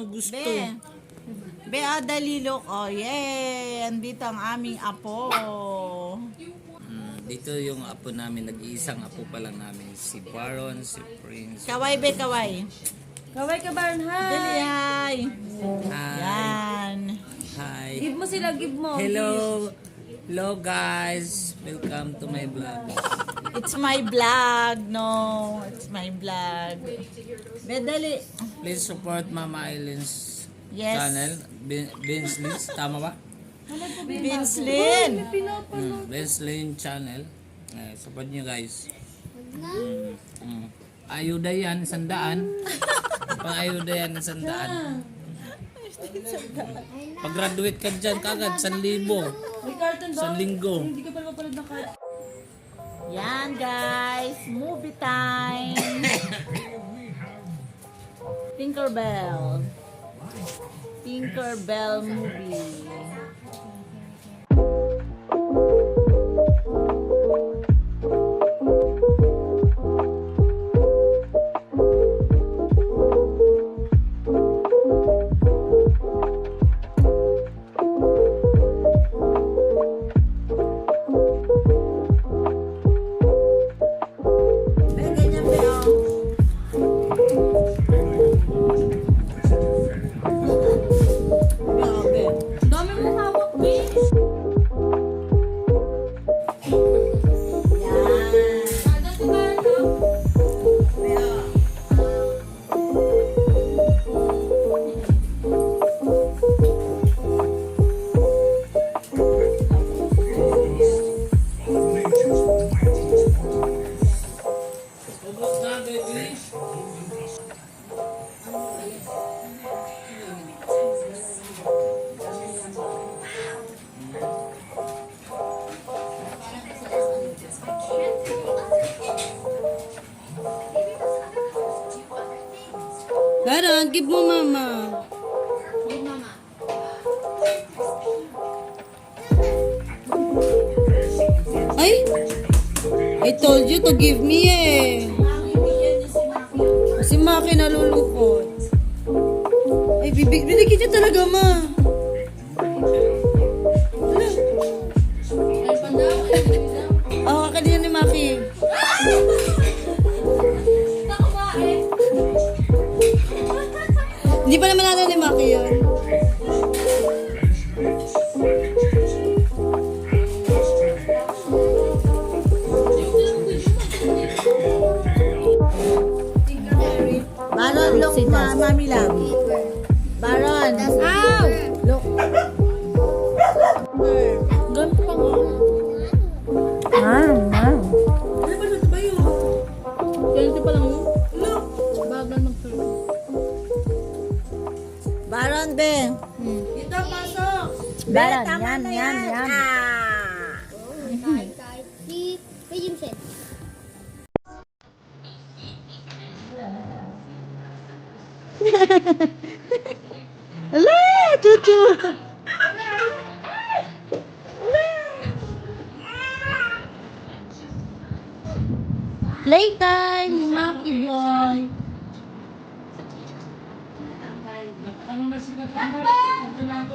mo gusto. Be, dali look. Oh, yay! Andito ang aming apo. Dito yung apo namin, nag-iisang apo pa lang namin. Si Baron, si Prince. Kaway, be, kaway. Kaway ka, Baron, hi! Dali, hi! Hi. Yan. Hi. Give mo sila, give mo. Hello. Hello guys. Welcome to my vlog. It's my vlog. No, it's my vlog. Be, dali. Please support Mama Eileen's Yes. channel. Vince Lynn. Tama ba? Vince Lynn. Vince Lynn channel. Support nyo guys. Ayuda yan, sandaan. Pang-ayuda yan, sandaan. Pag-graduate ka dyan, kagad, 1,000. May carton ba? 1 linggo. Hindi ka pa mapalad ng carton. Yan, guys. Movie time. Tinkerbell. Tinkerbell movie. Ay, ganyan ba yun? Grabe. Dami mo hawak, please. Yan. Kada si Baron, Ubus na, baby. Baron, give mo, mama. Ay! I told you to give me eh. Kasi Maki nalulungkot. Ay, bibigyan niya talaga, ma. Oh, kanina ni Maki. Hindi pa naman natin ni Maki yun. Baron, look, mami lang. Baron. Ow! Look. Ganito pa nga. Ano ba ito ba yun? Ganito pa lang yun? Look! Bagal mag-turn. Baron, be. Dito, pasok! Be, tama na yan. Ala, tutu. Playtime, Maki boy. Ano na sila? Ano na sila?